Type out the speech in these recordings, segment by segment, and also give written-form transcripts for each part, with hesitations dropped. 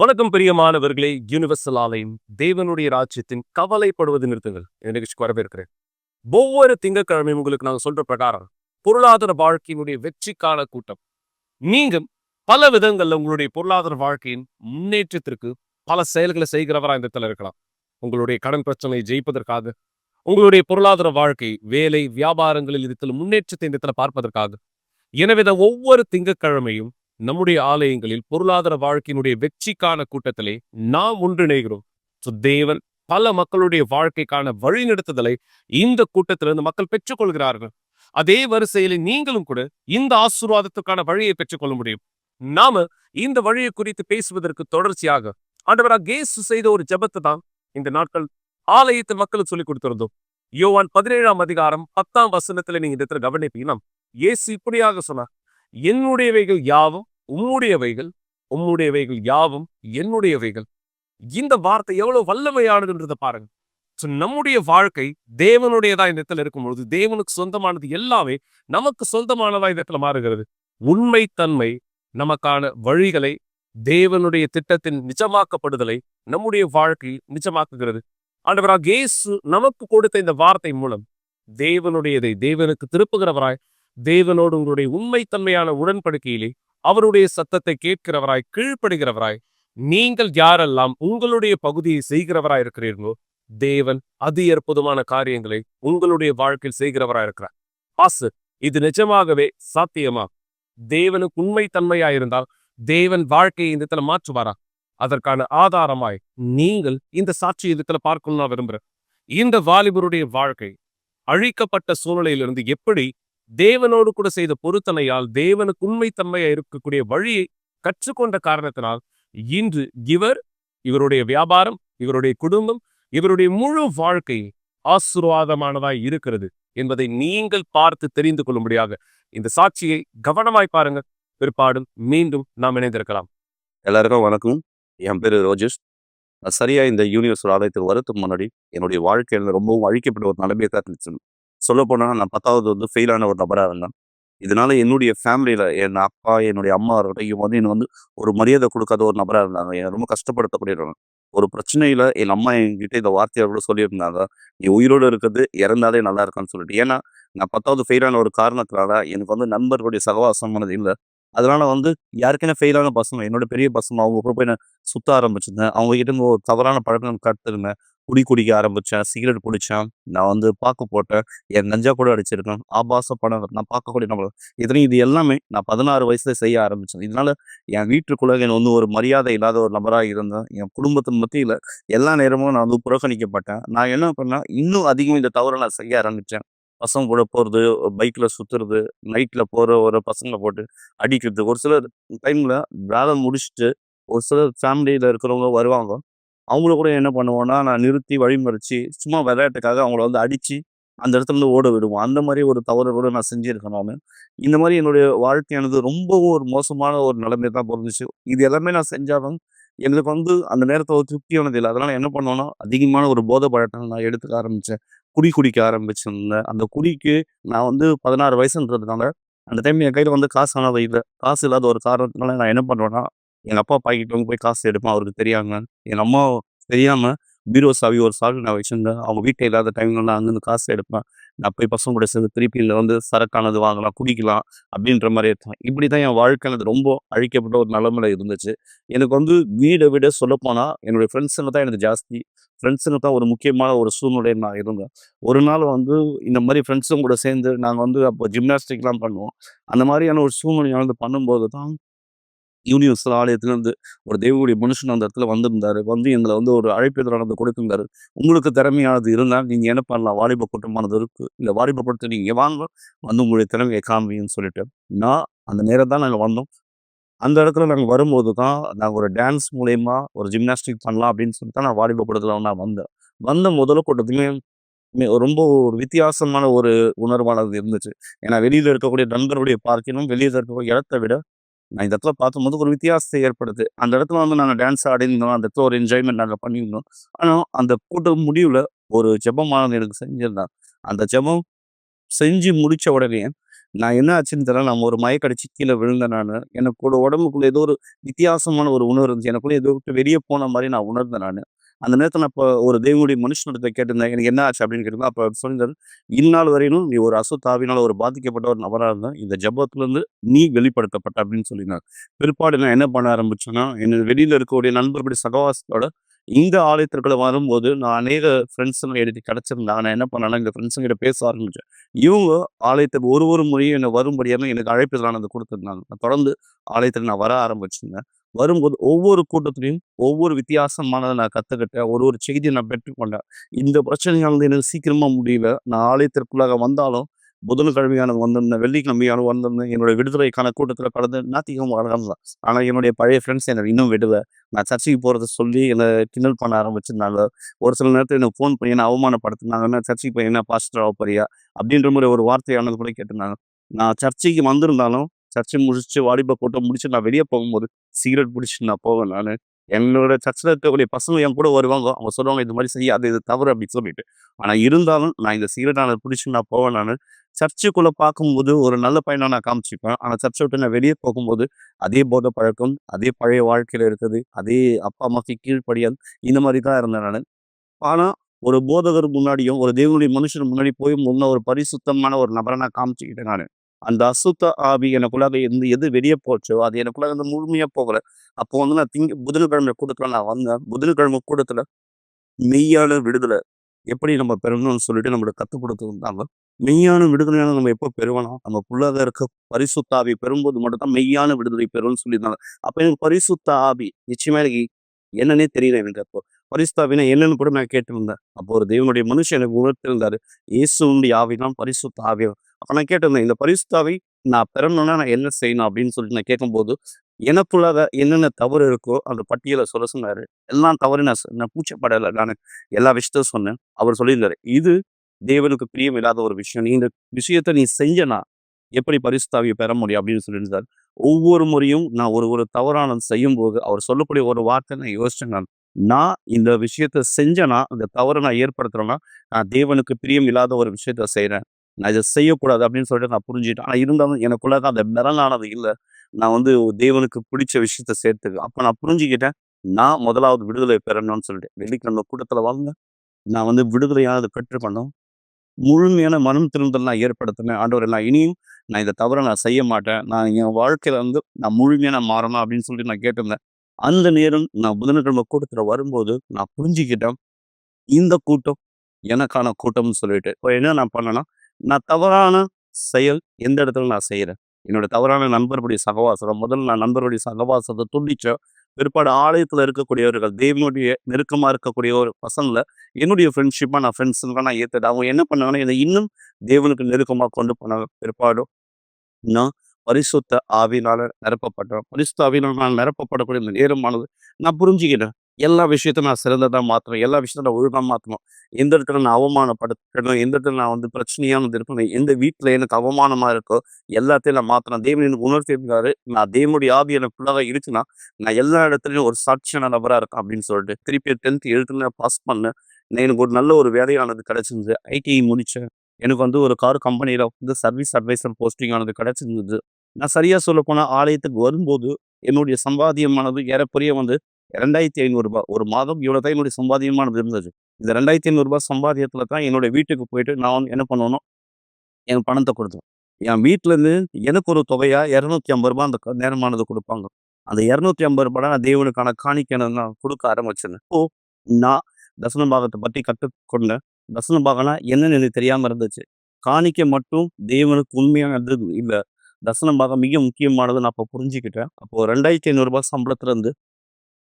வணக்கம் பிரியமானவர்களே. யூனிவர்சல் ஆலயம் தேவனுடைய ராஜ்யத்தின் கவலைப்படுவது நிறுத்துங்கள் இந்த நிகழ்ச்சிக்கு வரவேற்கிறேன். ஒவ்வொரு திங்கட்கிழமையும் உங்களுக்கு நாங்கள் சொல்ற பிரகாரம் பொருளாதார வாழ்க்கையினுடைய வெற்றிக்கான கூட்டம். நீங்கள் பல விதங்கள்ல உங்களுடைய பொருளாதார வாழ்க்கையின் முன்னேற்றத்திற்கு பல செயல்களை செய்கிறவரா இந்த இடத்துல இருக்கலாம். உங்களுடைய கடன் பிரச்சனையை ஜெயிப்பதற்காக, உங்களுடைய பொருளாதார வாழ்க்கை, வேலை, வியாபாரங்களில் இடத்துல முன்னேற்றத்தை இந்த இடத்துல பார்ப்பதற்காக. எனவே ஒவ்வொரு திங்கட்கிழமையும் நம்முடைய ஆலயங்களில் பொருளாதார வாழ்க்கையினுடைய வெற்றிக்கான கூட்டத்திலே நாம் ஒன்றிணைகிறோம். தேவன் பல மக்களுடைய வாழ்க்கைக்கான வழிநடத்துதலை இந்த கூட்டத்திலிருந்து மக்கள் பெற்றுக்கொள்கிறார்கள். அதே வரிசையில் நீங்களும் கூட இந்த ஆசீர்வாதத்துக்கான வழியை பெற்றுக்கொள்ள முடியும். நாம இந்த வழியை குறித்து பேசுவதற்கு தொடர்ச்சியாக ஆண்டவராகிய இயேசு செய்த ஒரு ஜெபத்தை தான் இந்த நாட்கள் ஆலயத்தில் மக்களுக்கு சொல்லிக் கொடுத்திருந்தோம். யோவான் 17ஆம் அதிகாரம் 10ஆம் வசனத்துல நீங்க இந்த இடத்துல கவனிப்பீங்கன்னா இயேசு இப்படியாக சொன்னார், என்னுடையவைகள் யாவும் உம்முடையவைகள், உம்முடையவைகள் யாவும் என்னுடையவைகள். இந்த வார்த்தை எவ்வளவு வல்லமையானதுன்றதை பாருங்க. நம்முடைய வாழ்க்கை தேவனுடையதா இந்த இடத்துல இருக்கும்பொழுது தேவனுக்கு சொந்தமானது எல்லாமே நமக்கு சொந்தமானதா இந்த இடத்துல மாறுகிறது. உண்மை தன்மை நமக்கான வழிகளை, தேவனுடைய திட்டத்தின் நிஜமாக்கப்படுதலை நம்முடைய வாழ்க்கையில் நிஜமாக்குகிறது. ஆண்டவராகிய இயேசு நமக்கு கொடுத்த இந்த வார்த்தை மூலம் தேவனுடையதை தேவனுக்கு திருப்புகிறவராய், தேவனோடு உங்களுடைய உண்மை தன்மையான உடன்படிக்கையிலே அவருடைய சத்தத்தை கேட்கிறவராய், கீழ்ப்படுகிறவராய், நீங்கள் யாரெல்லாம் உங்களுடைய பகுதியை செய்கிறவராய் இருக்கிறீர்களோ தேவன் அதி அற்புதமான காரியங்களை உங்களுடைய வாழ்க்கையில் செய்கிறவராய் இருக்கிறார். பாசு, இது நிஜமாகவே சாத்தியமா? தேவனுக்கு உண்மை தன்மையாயிருந்தால் தேவன் வாழ்க்கையை இந்த இடத்துல மாற்றுவாரா? அதற்கான ஆதாரமாய் நீங்கள் இந்த சாட்சி இடத்துல பார்க்கணும் நான் விரும்புறேன். இந்த வாலிபருடைய வாழ்க்கை அழிக்கப்பட்ட சூழ்நிலையிலிருந்து எப்படி தேவனோடு கூட செய்த பொருத்தனையால் தேவனுக்கு உண்மை தன்மையா இருக்கக்கூடிய வழியை கற்றுக்கொண்ட காரணத்தினால் இன்று இவருடைய வியாபாரம், இவருடைய குடும்பம், இவருடைய முழு வாழ்க்கை ஆசீர்வாதமானதாய் இருக்கிறது என்பதை நீங்கள் பார்த்து தெரிந்து கொள்ளும்படியாக இந்த சாட்சியை கவனமாய் பாருங்க. பிற்பாடும் மீண்டும் நாம் இணைந்திருக்கலாம். எல்லாருக்கும் வணக்கம். என் பேரு ரோஜேஷ். சரியா இந்த யூனிவர்சல் ஆலயத்துக்கு வரதுக்கு முன்னாடி என்னுடைய வாழ்க்கையில ரொம்பவும் அழிக்கப்பட்ட ஒரு நிலைமையை தான் இருந்துச்சு. சொல்ல போனா நான் 10வது ஃபெயிலான ஒரு நபரா இருந்தேன். இதனால என்னுடைய ஃபேமிலியில என் அப்பா, என்னுடைய அம்மா இருக்கட்டும், இவங்க என்ன ஒரு மரியாதை கொடுக்காத ஒரு நபரா இருந்தாங்க. என்னை ரொம்ப கஷ்டப்படுத்தக்கூடியவங்க. ஒரு பிரச்சனையில என் அம்மா என்கிட்ட இந்த வார்த்தையை கூட சொல்லியிருந்தாங்க, நீ உயிரோடு இருக்கிறது இறந்தாலே நல்லா இருக்கான்னு சொல்லிட்டு. ஏன்னா நான் 10வது ஃபெயிலான ஒரு காரணத்தினால எனக்கு நண்பர்களுடைய சகவாசமானது இல்லை. அதனால யாருக்குன்னா ஃபெயிலான பசங்க, என்னோட பெரிய பசங்க, அவங்க கூட போய் நான் சுத்த ஆரம்பிச்சிருந்தேன். அவங்க கிட்ட இருந்து ஒரு தவறான பழக்கம் கற்றுருந்தேன். குடிக்க ஆரம்பிச்சேன், சிகரெட் பிடிச்சேன், நான் பாக்கு போட்டேன், என் நஞ்சா கூட அடிச்சிருக்கேன், ஆபாச படம் நான் பார்க்கக்கூடிய நபர். இது எல்லாமே நான் 16 வயசுல செய்ய ஆரம்பிச்சேன். இதனால என் வீட்டுக்குள்ள என்ன ஒரு மரியாதை இல்லாத ஒரு நபராக இருந்தேன். என் குடும்பத்தின் மத்தியில எல்லா நேரமும் நான் புறக்கணிக்கப்பட்டேன். நான் என்ன பண்ணேன், இன்னும் அதிகம் இந்த தவறை நான் செய்ய ஆரம்பிச்சேன். பசங்க கூட போறது, பைக்ல சுத்துறது, நைட்ல போற ஒரு பசங்களை போட்டு அடிக்கிறது. ஒரு சிலர் டைம்ல வேலை முடிச்சுட்டு ஒரு சிலர் ஃபேமிலியில இருக்கிறவங்க வருவாங்க. அவங்கள கூட என்ன பண்ணுவோம்னா, நான் நிறுத்தி வழிமறிச்சு சும்மா விளையாட்டுக்காக அவங்கள அடிச்சு அந்த இடத்துல இருந்து ஓட விடுவோம். அந்த மாதிரி ஒரு தவறு கூட நான் செஞ்சிருக்கேன் நானு. இந்த மாதிரி என்னுடைய வாழ்க்கையானது ரொம்பவும் ஒரு மோசமான ஒரு நிலைமை தான் பொருந்துச்சு. இது எல்லாமே நான் செஞ்சாலும் எங்களுக்கு அந்த நேரத்துல ஒரு திருப்தியானது இல்லை. அதனால என்ன பண்ணோம்னா, அதிகமான ஒரு போதை பழக்கங்கள் நான் எடுத்துக்க ஆரம்பிச்சேன். குடிக்க ஆரம்பிச்சிருந்தேன். அந்த குடிக்கு நான் 16 வயசுன்றதுனால அந்த டைம் என் கையில காசு ஆனது இல்லை. காசு இல்லாத ஒரு காரணத்தினால நான் என்ன பண்ணுவேன்னா, எங்க அப்பா பாக்கெட்ல போய் காசு எடுப்பேன். அவருக்கு தெரியாம. என் அம்மா தெரியாம பீரோ சாவி ஒரு சாவி நான் வச்சிருந்தேன். அவங்க வீட்டில் இல்லாத டைம்ல நான் அங்கேருந்து காசு எடுப்பேன். நான் போய் பசங்க கூட சேர்ந்து திருப்பி சரக்கானது வாங்கலாம், குடிக்கலாம் அப்படின்ற மாதிரி இருக்கும். இப்படி தான் என் வாழ்க்கையானது ரொம்ப அழிக்கப்பட்ட ஒரு நிலைமையில இருந்துச்சு. எனக்கு வீடை விட சொல்லப்போனா என்னுடைய ஃப்ரெண்ட்ஸுங்க தான் எனக்கு ஜாஸ்தி. ஃப்ரெண்ட்ஸுங்க தான் ஒரு முக்கியமான ஒரு சூழ்நிலையில் நான் இருந்தேன். ஒரு நாள் இந்த மாதிரி ஃப்ரெண்ட்ஸுங்க கூட சேர்ந்து நாங்கள் அப்போ ஜிம்னாஸ்டிக்லாம் பண்ணுவோம். அந்த மாதிரியான ஒரு சூழ்நிலையானது பண்ணும்போது தான் யூனிவர்சல் ஆலயத்திலிருந்து ஒரு தேவனுடைய மனுஷன் அந்த இடத்துல வந்திருந்தாரு. எங்களை ஒரு அழைப்பிதழானது கொடுத்திருந்தாரு. உங்களுக்கு திறமையானது இருந்தால் நீங்க என்ன பண்ணலாம், வாலிப கூட்டமானது இருக்கு, இல்ல வாலிப கூட்டத்தை நீங்க வாங்க, உங்களுடைய திறமையை காமின்னு சொல்லிட்டு நான் அந்த நேரம் தான் நாங்கள் வந்தோம். அந்த இடத்துல நாங்கள் வரும்போது தான் நாங்கள் ஒரு டான்ஸ் மூலயமா ஒரு ஜிம்னாஸ்டிக் பண்ணலாம் அப்படின்னு சொல்லிட்டு தான் நான் வாலிப கூட்டத்தில் நான் வந்தேன். முதல்ல கூட்டத்துலையுமே ரொம்ப ஒரு வித்தியாசமான ஒரு உணர்வானது இருந்துச்சு. ஏன்னா வெளியில இருக்கக்கூடிய நண்பருடைய பார்க்கணும், வெளியில இருக்கக்கூடிய இடத்தை விட நான் இந்த இடத்துல பார்க்கும்போது ஒரு வித்தியாசத்தை ஏற்படுது. அந்த இடத்துல நாங்க டான்ஸ் ஆடிருந்தோம். அந்த இடத்துல ஒரு என்ஜாய்மெண்ட் நாங்க பண்ணியிருந்தோம். ஆனா, அந்த கூட்டம் முடிவுல ஒரு ஜெபமானது எனக்கு செஞ்சிருந்தாங்க. அந்த ஜெபம் செஞ்சு முடிச்ச உடனே நான் என்ன ஆச்சுன்னு தெரியல. நான் ஒரு மயக்கடிச்சு கீழ விழுந்தேன் நானு. எனக்கூட உடம்புக்குள்ள ஏதோ ஒரு வித்தியாசமான ஒரு உணர்வு இருந்துச்சு. எனக்குள்ள ஏதோ விட்டு வெளிய போன மாரி நான் உணர்ந்தேன் நானு. அந்த நேரத்துல நான் ஒரு தேவனுடைய மனுஷனிடத்துல கேட்டிருந்தேன். எனக்கு என்ன ஆச்சு அப்படின்னு கேட்டிருந்தேன். அப்ப அவர் சொல்லியிருந்தாரு, "இந்நாள் வரையிலும் நீ ஒரு அசுத்த ஆவியினால ஒரு பாதிக்கப்பட்ட ஒரு நபரா இருந்த. இந்த ஜெபத்திலிருந்து நீ வெளிப்படுத்தப்பட்ட" அப்படின்னு சொல்லியிருந்தாங்க. பிற்பாடு நான் என்ன பண்ண ஆரம்பிச்சேன்னா, வெளியில இருக்கக்கூடிய நண்பர்களுடைய சகவாசத்தோட இந்த ஆலயத்திற்குள்ள வரும்போது, நான் அநேக ஃப்ரெண்ட்ஸுங்க எனக்கு கிடைச்சிருந்தாங்க. நான் என்ன பண்ணேன்னா, இந்த ஃப்ரெண்ட்ஸுங்கிட்ட பேச ஆரம்பிச்சேன். இவங்க ஆலயத்துக்கு ஒரு ஒரு முறையும் என்ன வரும்படியான எனக்கு அழைப்பிதழானது குடுத்திருந்தாங்க. நான் தொடர்ந்து ஆலயத்துக்கு நான் வர ஆரம்பிச்சேங்க. வரும்போது ஒவ்வொரு கூட்டத்திலயும் ஒவ்வொரு வித்தியாசமானத நான் கத்துக்கிட்டேன். ஒரு ஒரு செய்திய நான் பெற்றுக்கொண்டேன். இந்த பிரச்சனையானது எனக்கு சீக்கிரமா முடியல. நான் ஆலயத்திற்குள்ளாக வந்தாலும், புதன்கிழமையானது வந்திருந்தேன், வெள்ளிக்கிழமையானது வந்திருந்தேன். என்னுடைய விடுதலைக்கான கூட்டத்தில கடந்து ஞாயிற்றுக்கிழமை வரலாம். ஆனா என்னுடைய பழைய ஃப்ரெண்ட்ஸ் என்ன இன்னும் விடல. நான் சர்ச்சுக்கு போறத சொல்லி என்ன கிண்டல் பண்ண ஆரம்பிச்சிருந்தாங்க. ஒரு சில நேரத்துல எனக்கு ஃபோன் பண்ணி என்ன அவமானப்படுத்துனாங்க. "என்ன சர்ச்சுக்கு போய் என்ன பாஸ்டர் ஆகப் போறியா?" அப்படின்ற மாரி ஒரு வார்த்தையானது கூட கேட்டிருந்தாங்க. நான் சர்ச்சுக்கு வந்திருந்தாலும், சர்ச்சை முடிச்சுட்டு வாலிப கூட்டம் முடிச்சு நான் வெளிய போகும்போது, சிகரெட் புடிச்சுட்டு நான் போவேன் நானு. என்னோட சர்ச்ல இருக்கக்கூடிய பசங்க என் கூட வருவாங்க. அவங்க சொல்லுவாங்க, "இது மாரி செய்யாத, இது தவறு" அப்படின்னு சொல்லிட்டு. ஆனா இருந்தாலும் நான் இந்த சிகரெட்டானத புடிச்சுட்டு நான் போவேன் நானு. சர்ச்சுக்குள்ள பார்க்கும்போது ஒரு நல்ல பையனா நான் காமிச்சுப்பேன். ஆனா சர்ச்ச விட்டு நான் வெளிய போகும்போது, அதே போதை பழக்கம், அதே பழைய வாழ்க்கையில இருக்குது. அதே அப்பா, அம்மாக்கு கீழ்ப்படிதல், இந்த மாரி தான் இருந்தேன் நானு. ஆனா, ஒரு போதகர் முன்னாடியும், ஒரு தேவனுடைய மனுஷன் முன்னாடி போய் முன்ன ஒரு பரிசுத்தமான ஒரு நபர நான் காமிச்சுக்கிட்டேன் நானு. அந்த அசுத்த ஆவி எனக்குள்ளாக இருந்து எது வெளிய போச்சோ, அது எனக்குள்ளாக இருந்து முழுமையா போகல. அப்போ வந்து நான் புதன்கிழமை கூட்டத்துல நான் வந்தேன். புதன்கிழமை கூட்டத்துல மெய்யான விடுதலை எப்படி நம்ம பெறணும்னு சொல்லிட்டு நம்மளுக்கு கத்துக் குடுத்துருந்தாங்க. மெய்யான விடுதலையான நம்ம எப்போ பெறுவோம்னா, நமக்குள்ளாக இருக்க பரிசுத்த ஆவி பெறும்போது மட்டும் தான் மெய்யான விடுதலை பெறும்னு சொல்லியிருந்தாங்க. அப்ப எனக்கு பரிசுத்த ஆவி நிச்சயமா எனக்கு என்னன்னே தெரியல எனக்கு அப்போ. பரிசுத்த ஆவினா என்னன்னு கூட நான் கேட்டிருந்தேன். அப்போ ஒரு தேவனுடைய மனுஷன் எனக்கு உணர்த்திருந்தாரு. இயேசுவுடைய ஆவி தான் பரிசுத்த ஆவி. அப்ப நான் கேட்டிருந்தேன், இந்த பரிசுத்த ஆவி நான் பெறணும்னா நான் என்ன செய்யணும் அப்படின்னு சொல்லிட்டு நான் கேட்கும்போது, எனக்குள்ளாக என்னென்ன தவறு இருக்கோ அந்த பட்டியல சொல்ல சொன்னாரு. எல்லாம் தவறு நான் கூச்சப்படல. நானு எல்லா விஷயத்தையும் சொன்னேன். அவர் சொல்லியிருந்தாரு, "இது தேவனுக்கு பிரியமில்லாத ஒரு விஷயம். நீ இந்த விஷயத்த நீ செஞ்சனா, எப்படி பரிசுத்த ஆவிய பெற முடியும்?" அப்படின்னு சொல்லியிருந்தாரு. ஒவ்வொரு முறையும் நான் ஒரு ஒரு தவறானது செய்யும்போது, அவர் சொல்லக்கூடிய ஒரு வார்த்தை நான் யோசிச்சேன் நான். நான் இந்த விஷயத்த செஞ்சேன்னா, அந்த தவற நான் ஏற்படுத்துறேன்னா, நான் தேவனுக்கு பிரியம் இல்லாத ஒரு விஷயத்த செய்றேன். நான் இத செய்யக்கூடாது அப்படின்னு சொல்லிட்டு நான் புரிஞ்சுக்கிட்டேன். ஆனா இருந்தாலும் எனக்குள்ள அந்த பெறலானது இல்ல. நான் வந்து தேவனுக்கு பிடிச்ச விஷயத்த சேர்த்துக்க. அப்ப நான் புரிஞ்சுக்கிட்டேன். நான் முதலாவது விடுதலை பெறணும்னு சொல்லிட்டு. வெள்ளிக்கிழமை கூட்டத்துல வாங்க. நான் வந்து விடுதலையானது பெற்றுக்கொண்டோம். முழுமையான மனம் திரும்புதல் நான் ஏற்படுத்தினேன். ஆண்டவரே நான் இனியும் நான் இந்த தவற நான் செய்ய மாட்டேன். நான் என் வாழ்க்கையில வந்து நான் முழுமையா நான் மாறணும் அப்படின்னு சொல்லிட்டு நான் கேட்டிருந்தேன். அந்த நேரம் நான் புதன்கிழமை கூட்டத்துல வரும்போது நான் புரிஞ்சுக்கிட்டேன். இந்த கூட்டம் எனக்கான கூட்டம்னு சொல்லிட்டு. இப்ப என்ன நான் பண்ணேன்னா, நான் தவறான செயல் எந்த இடத்துல நான் செய்றேன். என்னோட தவறான நண்பர்களுடைய சகவாசம். முதல்ல நான் நண்பர்களுடைய சகவாசத்த துண்டிச்சேன். பிற்பாடு ஆலயத்துல இருக்கக்கூடியவர்கள், தேவனுடைய நெருக்கமா இருக்கக்கூடிய ஒரு பசங்கள என்னுடைய ஃப்ரெண்ட்ஷிப்பா நான் ஃப்ரெண்ட்ஸுங்களா நான் ஏத்துட்டேன். அவங்க என்ன பண்ணாங்கன்னா, என்னை இன்னும் தேவனுக்கு நெருக்கமா கொண்டு போனாங்க. பிற்பாடு நான் பரிசுத்த ஆவியினால நிரப்பப்பட்டேன். பரிசுத்த ஆவியினால நான் நிரப்பப்படக்கூடிய இந்த நேரமானது நான் புரிஞ்சுக்கிட்டேன். எல்லா விஷயத்தையும் நான் சிறந்ததா மாத்தணும். எல்லா விஷயத்தையும் நான் ஒழுங்கா மாத்தணும். எந்த இடத்துல நான் அவமானப்படுத்தணும், எந்த இடத்துல நான் வந்து பிரச்சனையானது இருக்கணும், எந்த வீட்ல எனக்கு அவமானமா இருக்கோ, எல்லாத்தையும் நான் மாத்தணும். தேவன் எனக்கு உணர்த்தியிருந்தாரு. நான் தேவனுடைய ஆவி எனக்குள்ளாக இருக்குன்னா, நான் எல்லா இடத்துலயும் ஒரு சாட்சியான நபரா இருக்கேன் அப்படின்னு சொல்லிட்டு. திருப்பி 10th எழுத்துல பாஸ் பண்ணேன். எனக்கு ஒரு நல்ல ஒரு வேலையானது கிடைச்சிருந்தது. ஐடிஐ முடிச்சேன். எனக்கு வந்து ஒரு கார் கம்பெனியில வந்து சர்வீஸ் அட்வைசர் போஸ்டிங் ஆனது கிடைச்சிருந்தது. நான் சரியா சொல்லப்போனா ஆலயத்துக்கு வரும்போது, என்னுடைய சம்பாத்தியமானது ஏறக்குறைய வந்து ரூ. 2,500 ஒரு மாதம் இவ்வளோ தான் என்னுடைய சம்பாத்தியமானது இருந்தது. இந்த ரூ. 2,500 சம்பாத்தியத்தில தான் என்னுடைய வீட்டுக்கு போயிட்டு நான் வந்து என்ன பண்ணுவேன்னா, என் பணத்த குடுத்தேன். என் வீட்லருந்து எனக்கு ஒரு தொகையா ரூ. 250 அந்த நேரமானது குடுப்பாங்க. அந்த ரூ. 250 நான் தேவனுக்கான காணிக்கைன்னு நான் குடுக்க ஆரம்பிச்சேன். அப்போ நான் தசம பாகத்த பத்தி கத்துக்கொண்டேன். தசம பாகம்னா என்னன்னு எனக்கு தெரியாம இருந்துச்சு. காணிக்கை மட்டும் தேவனுக்கு உண்மையானது இல்ல. தசம பாகம் மிக முக்கியமானது நான் அப்ப புரிஞ்சுக்கிட்டேன். அப்போ ரூ. 2,500 சம்பளத்திலருந்து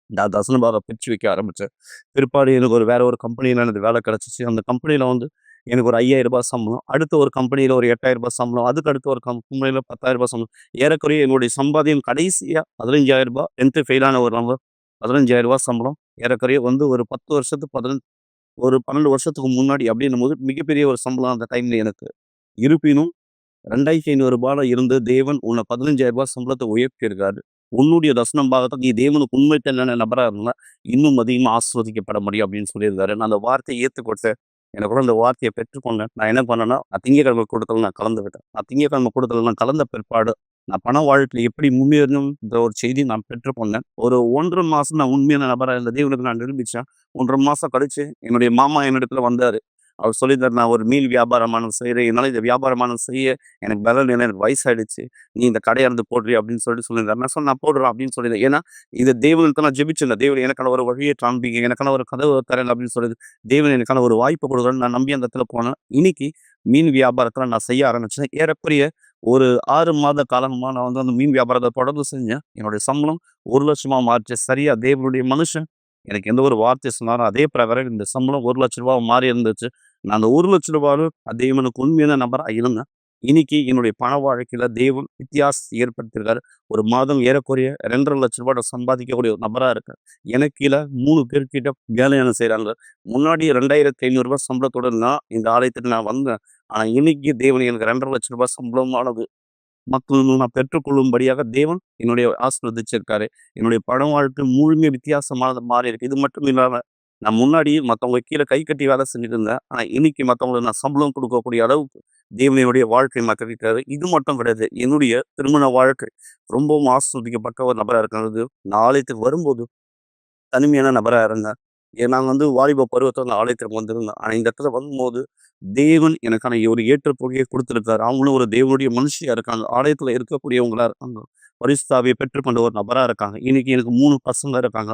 நான் தசம பாகம் பிரிச்சு வைக்க ஆரம்பிச்சேன். பிற்பாடு எனக்கு வேற ஒரு கம்பெனியில எனக்கு வேலை கிடைச்சுச்சு. அந்த கம்பெனியில வந்து எனக்கு ஒரு ரூ. 5,000 சம்பளம். அடுத்த ஒரு கம்பெனியில ஒரு ரூ. 8,000 சம்பளம். அதுக்கு அடுத்து ஒரு கம்பெனியில ரூ. 10,000 சம்பளம். ஏறக்குறைய என்னுடைய சம்பாத்தியம் கடைசியா ரூ. 15,000 10th ஃபெயில் ஆன ஒரு நபர். ரூ. 15,000 சம்பளம். ஏறக்குறைய வந்து ஒரு 10 வருஷத்துக்கு ஒரு 12 வருஷத்துக்கு முன்னாடி அப்படின்னும்போது மிகப்பெரிய ஒரு சம்பளம் அந்த டைம்ல எனக்கு. இருப்பினும் ரூ. 2,500 இருந்து தேவன் உன்ன ரூ. 15,000 சம்பளத்த உயர்த்தியிருக்காரு. உன்னுடைய தசம பாகத்த நீ தேவனுக்கு உண்மைத்தன்மையான நபரா இருந்தா, இன்னும் அதிகமா ஆசீர்வதிக்கப்பட முடியும் அப்படின்னு சொல்லியிருக்காரு. நான் அந்த வார்த்தைய ஏத்துக்கொண்டேன். எனக்குள்ள இந்த வார்த்தையை பெற்றுக்கொண்டேன். நான் என்ன பண்ணேன்னா, நான் திங்கட்கிழமை கூட்டத்துல நான் கலந்துக்கிட்டேன். நான் திங்கட்கிழமை கூட்டத்துல நான் கலந்த பிற்பாடு, நான் பண வாழ்க்கையில எப்படி முன்னேறணும்ன்ற ஒரு செய்திய நான் பெற்றுக்கொண்டேன். ஒரு 1 1/2 மாசம் நான் உண்மையான நபரா இருந்த தேவனுக்கு நான் நிரூபிச்சேன். 1 1/2 மாசம் கழிச்சு என்னுடைய மாமா என்னிடத்துல வந்தாரு. அவர் சொல்லியிருந்தாரு, "நான் ஒரு மீன் வியாபாரமானது செய்றேன். என்னால இந்த வியாபாரமானது செய்ய எனக்கு பலன் இல்ல. எனக்கு வயசாயிடுச்சு. நீ இந்த கடைய இருந்து போடுறியா?" அப்படின்னு சொல்லியிருந்தாரு. நான் சொன்னேன், "நான் போடுறேன்" அப்படின்னு சொல்லியிருந்தேன். ஏன்னா, இது தேவனுக்கு நான் ஜெபிச்சிருந்தேன். "தேவன் எனக்கான ஒரு வழியை காண்பீங்க. எனக்கான ஒரு கதவு திறங்க" அப்படின்னு சொல்லி தேவன் எனக்கான ஒரு வாய்ப்பு கொடுக்குறாருன்னு நான் நம்பி அந்த இடத்துல போனேன். இன்னைக்கு மீன் வியாபாரத்துல நான் செய்ய ஆரம்பிச்சேன். ஏறக்குறைய ஒரு 6 மாத காலமா நான் வந்து அந்த மீன் வியாபாரத்த தொடர்ந்து செஞ்சேன். என்னுடைய சம்பளம் 1,00,000 மாறுச்சு. சரியா தேவனுடைய மனுஷன் எனக்கு எந்த ஒரு வார்த்தை சொன்னாரோ, அதே பிரகாரம் இந்த சம்பளம் ரூ. 1,00,000 மாறி இருந்துச்சு. நான் அந்த ரூ. 1,00,000 தேவனுக்கு உண்மையான நபரா இருந்தேன். இன்னைக்கு என்னுடைய பண வாழ்க்கையில தேவன் வித்தியாசம் ஏற்படுத்தியிருக்காரு. ஒரு மாதம் ஏறக்குறைய ரூ. 2,50,000 நான் சம்பாதிக்கக்கூடிய ஒரு நபரா இருக்கேன். எனக்கு கீழ 3 பேர் கிட்ட வேலை செய்றாங்க. முன்னாடி ரூ. 2,500 சம்பளத்தோட நான் இந்த ஆலயத்துக்கு நான் வந்தேன். ஆனா இன்னைக்கு தேவன் எனக்கு ரூ. 2,50,000 சம்பளமானது மக்கள் நான் பெற்றுக்கொள்ளும்படியாக தேவன் என்னுடைய ஆசீர்வதிச்சிருக்காரு. என்னுடைய பண வாழ்க்கை முழுமையா வித்தியாசமானது மாறி இருக்கு. இது மட்டும் இல்லாம, நான் முன்னாடி மத்தவங்க கீழ கை கட்டி வேலை செஞ்சுட்டு இருந்தேன். ஆனா இன்னைக்கு மத்தவங்களுக்கு நான் சம்பளம் கொடுக்கக்கூடிய அளவுக்கு தேவன் என்னுடைய வாழ்க்கையை மாற்றிருக்காரு. இது மட்டும் கிடையாது. என்னுடைய திருமண வாழ்க்கை ரொம்பவும் ஆஸ்வதிக்கப்பட்ட ஒரு நபரா இருக்கிறது. நான் ஆலயத்துக்கு வரும்போது தனிமையான நபரா இருந்தேன். நான் வந்து வாலிப பருவத்துல அந்த ஆலயத்திற்கு வந்திருந்தேன். ஆனா இந்த இடத்துல வரும்போது, தேவன் எனக்கான ஒரு ஏற்றத்தொகையை குடுத்திருக்காரு. அவங்களும் ஒரு தேவனுடைய மனுஷியா இருக்காங்க. ஆலயத்துல இருக்கக்கூடியவங்களா இருக்காங்க. பரிசுத்த ஆவியை பெற்றுக்கொண்ட ஒரு நபரா இருக்காங்க. இன்னைக்கு எனக்கு 3 பசங்க இருக்காங்க.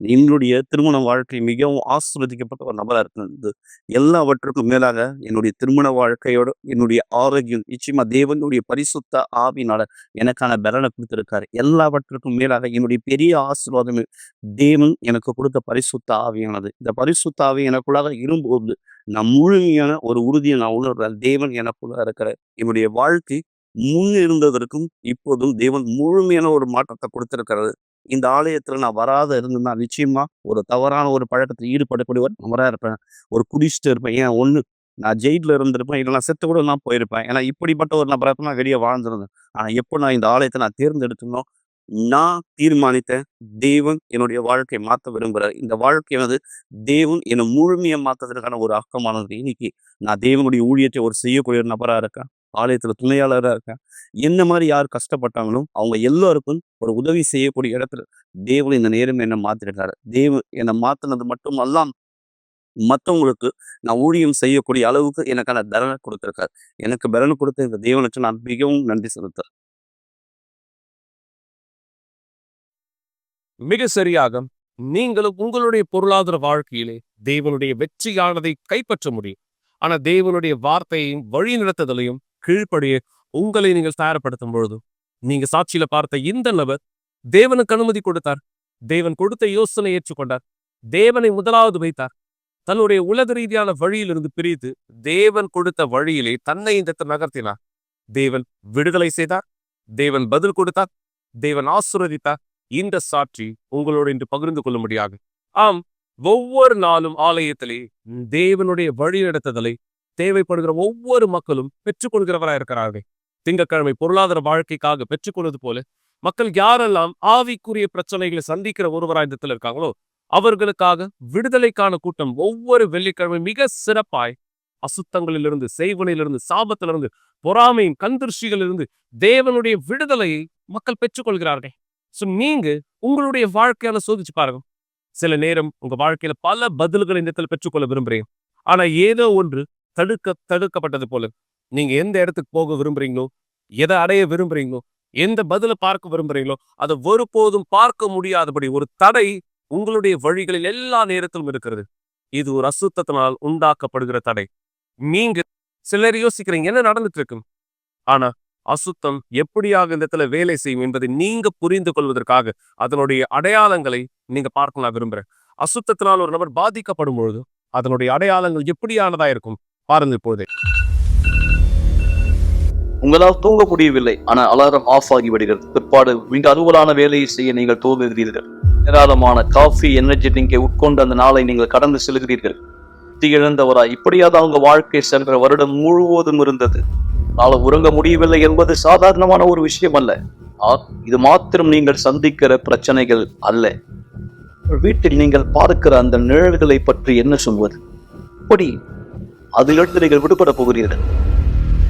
என்னுடைய திருமண வாழ்க்கை மிகவும் ஆசீர்வதிக்கப்பட்ட ஒரு நபரா இருக்கிறது. எல்லாவற்றுக்கும் மேலாக என்னுடைய திருமண வாழ்க்கையோட என்னுடைய ஆரோக்கியம் நிச்சயமா தேவனுடைய பரிசுத்த ஆவியினால எனக்கான பலனை குடுத்திருக்காரு. எல்லாவற்றுக்கும் மேலாக என்னுடைய பெரிய ஆசீர்வாதம் தேவன் எனக்கு கொடுத்த பரிசுத்த ஆவியானது. இந்த பரிசுத்த ஆவி எனக்குள்ளாக இரும்போது, நான் முழுமையான ஒரு உறுதியை நான் உணர்றேன். தேவன் எனக்குள்ள இருக்கிறார். என்னுடைய வாழ்க்கை முன் இருந்ததற்கும் இப்போதும் தேவன் முழுமையான ஒரு மாற்றத்தை கொடுத்திருக்கிறாரு. இந்த ஆலயத்துல நான் வராத இருந்தேன்னா, நிச்சயமா ஒரு தவறான ஒரு பழக்கத்துல ஈடுபடக்கூடிய ஒரு நபரா இருப்பேன். ஒரு குடிச்சிட்டு இருப்பேன். ஏன் ஒண்ணு நான் ஜெயில்ல இருந்திருப்பேன். இல்ல நான் செத்து கூட நான் போயிருப்பேன். ஏன்னா இப்படிப்பட்ட ஒரு நபரா நான் வெளிய வாழ்ந்திருந்தேன். ஆனா எப்போ நான் இந்த ஆலயத்த நான் தேர்ந்தெடுத்தேனோ, நான் தீர்மானித்தேன். தேவன் என்னுடைய வாழ்க்கைய மாத்த விரும்புறார். இந்த வாழ்க்கையானது தேவன் என்ன முழுமையா மாத்துறதுக்கான ஒரு ஆக்கமானது. இன்னைக்கு நான் தேவனுடைய ஊழியத்தை ஒரு செய்யக்கூடிய ஒரு நபரா இருக்கேன். ஆலயத்துல துணையாளரா இருக்கேன். என்ன மாரி யார் கஷ்டப்பட்டாங்களோ, அவங்க எல்லாருக்கும் ஒரு உதவி செய்யக்கூடிய இடத்துல தேவன் இந்த நேரம் என்ன மாத்திருக்காரு. தேவன் என்ன மாத்துனது மட்டும் அல்லாம, மத்தவங்களுக்கு நான் ஊழியம் செய்யக்கூடிய அளவுக்கு எனக்கான பலன குடுத்திருக்காரு. எனக்கு பலன் குடுத்த இந்த தேவனுக்கு நான் மிகவும் நன்றி செலுத்துறேன். மிக சரியாக நீங்களும் உங்களுடைய பொருளாதார வாழ்க்கையிலே தேவனுடைய வெற்றியானதை கைப்பற்ற முடியும். ஆனா தேவனுடைய வார்த்தையையும் வழிநடத்துதலையும் கீழ்ப்படிய உங்களை நீங்கள் தயார்படுத்தும் பொழுது, நீங்க சாட்சியில பார்த்த இந்த நபர் தேவனுக்கு அனுமதி கொடுத்தார். தேவன் கொடுத்த யோசனை ஏற்றுக்கொண்டார். தேவனை முதலாவது வைத்தார். தன்னுடைய உலக ரீதியான வழியிலிருந்து பிரித்து தேவன் கொடுத்த வழியிலே தன்னை இந்த இடத்தில் நகர்த்தினார். தேவன் விடுதலை செய்தார். தேவன் பதில் கொடுத்தார். தேவன் ஆசீர்வதித்தார். இந்த சாட்சி உங்களோடு இன்று பகிர்ந்து கொள்ளும்படியாக. ஆம், ஒவ்வொரு நாளும் ஆலயத்திலே தேவனுடைய வழி நடத்துதலை தேவைப்படுகிற ஒவ்வொரு மக்களும் பெற்றுக்கொள்கிறவராய் இருக்கிறார்கள். திங்கட்கிழமை பொருளாதார வாழ்க்கைக்காக பெற்றுக்கொள்வது போல மக்கள் யாரெல்லாம் ஆவிக்குரிய பிரச்சனைகளை சந்திக்கிற ஒருவராய் இந்த இடத்துல இருக்காங்களோ, அவர்களுக்காக விடுதலைக்கான கூட்டம் ஒவ்வொரு வெள்ளிக்கிழமை மிக சிறப்பாய் அசுத்தங்களிலிருந்து, செய்வனிலிருந்து, சாபத்திலிருந்து, பொறாமையின் கண்திருஷ்டிகளிலிருந்து தேவனுடைய விடுதலையை மக்கள் பெற்றுக்கொள்கிறார்கள். சோ நீங்க உங்களுடைய வாழ்க்கையால சோதிச்சு பாருங்க. சில நேரம் உங்க வாழ்க்கையில பல பதில்களை இந்த இடத்துல பெற்றுக்கொள்ள விரும்புறீங்க. ஆனா ஏதோ ஒன்று தடுக்கப்பட்டது போல. நீங்க எந்த இடத்துக்கு போக விரும்புறீங்களோ, எதை அடைய விரும்புறீங்களோ, எந்த பதில பார்க்க விரும்புறீங்களோ, அதை ஒருபோதும் பார்க்க முடியாதபடி ஒரு தடை உங்களுடைய வழிகளில் எல்லா நேரத்திலும் இருக்கிறது. இது ஒரு அசுத்தத்தினால் உண்டாக்கப்படுகிற தடை. நீங்க சிலர் யோசிக்கிறீங்க என்ன நடந்துட்டு இருக்கு. ஆனா அசுத்தம் எப்படியாக இந்த இடத்துல வேலை செய்யும் என்பதை நீங்க புரிந்து கொள்வதற்காக அதனுடைய அடையாளங்களை நீங்க பார்க்க நான் விரும்புறேன். அசுத்தத்தினால் ஒரு நபர் பாதிக்கப்படும் பொழுது அதனுடைய அடையாளங்கள் எப்படியானதா இருக்கும் பாருங்க இப்போதே. உங்களால் தூங்க முடியவில்லை, ஆனால் அலாரம் ஆஃப் ஆகி விடுகிறது. பிற்பாடு மிக அலுவலான வேலையை செய்ய நீங்கள் தூங்குகிறீர்கள். ஏராளமான காஃபி, எனர்ஜி ட்ரிங்கை உட்கொண்டு அந்த நாளை நீங்கள் கடந்து செல்கிறீர்கள். இழந்தவராய் இப்படியாவது அவங்க வாழ்க்கை சென்ற வருடம் முழுவதும் இருந்தது. நாளை உறங்க முடியவில்லை என்பது சாதாரணமான ஒரு விஷயம் அல்ல. இது மாத்திரம் நீங்கள் சந்திக்கிற பிரச்சனைகள் அல்ல. வீட்டில் நீங்கள் பார்க்கிற அந்த நிழல்களை பற்றி என்ன சொல்வது? இப்படி அதிலிருந்து நீங்கள் விடுபட போகிறீர்கள்.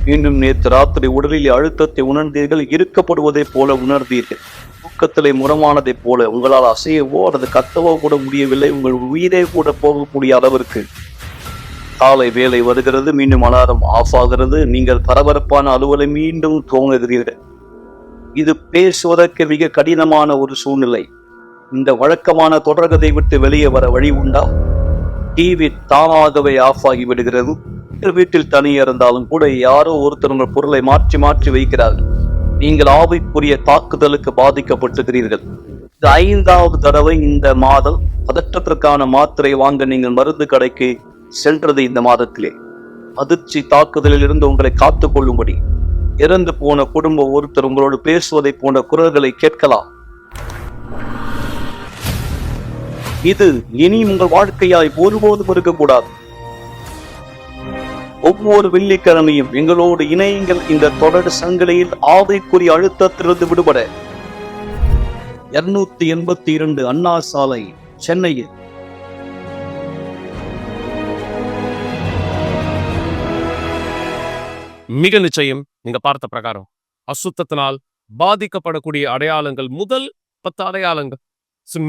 மீண்டும் நேற்று ராத்திரி உடலில் அழுத்தத்தை உணர்ந்தீர்கள், இருக்கப்படுவதைப் போல உணர்ந்தீர்கள். தூக்கத்திலே முரமானதைப் போல உங்களால் அசையவோ அல்லது கத்தவோ கூட முடியவில்லை. உங்கள் உயிரே கூட போகக்கூடிய அளவிற்கு காலை வேலை வருகிறது, மீண்டும் அலாரம் ஆஃப் ஆகிறது. நீங்கள் பரபரப்பான அலுவலை மீண்டும் துவங்குகிறீர்கள். இது பேசுவதற்கு மிக கடினமான ஒரு சூழ்நிலை. இந்த வழக்கமான தொடர்கதை விட்டு வெளியே வர வழி உண்டா? டிவி தானாகவே ஆஃப் ஆகி விடுகிறது. வீட்டில் தனியே இருந்தாலும் கூட யாரோ ஒருத்தர் உங்கள் பொருளை மாற்றி மாற்றி வைக்கிறார்கள். நீங்கள் ஆவிக்குரிய தாக்குதலுக்கு பாதிக்கப்பட்டுகிறீர்கள். இது 5வது தடவை இந்த மாதம் பதற்றத்திற்கான மாத்திரை வாங்க நீங்கள் மருந்து கடைக்கு சென்றது. இந்த மாதத்திலே அதிர்ச்சி தாக்குதலில் இருந்து உங்களை காத்துக் கொள்ளும்படி இறந்து போன குடும்ப ஒருத்தர் உங்களோடு பேசுவதை போன்ற குரல்களை கேட்கலாம். இது இனி உங்கள் வாழ்க்கையாய் ஒருபோதும் இருக்கக்கூடாது. ஒவ்வொரு வெள்ளிக்கிழமையும் எங்களோடு இணையுங்கள். இந்த தொடர் சங்கிலியில் ஆவிக்குரிய அழுத்தத்திலிருந்து விடுபட 282 அண்ணா சாலை, சென்னையில் மிக நிச்சயம் நீங்க பார்த்த பிரகாரம் அசுத்தத்தினால் பாதிக்கப்படக்கூடிய அடையாளங்கள் முதல் 10 அடையாளங்கள்.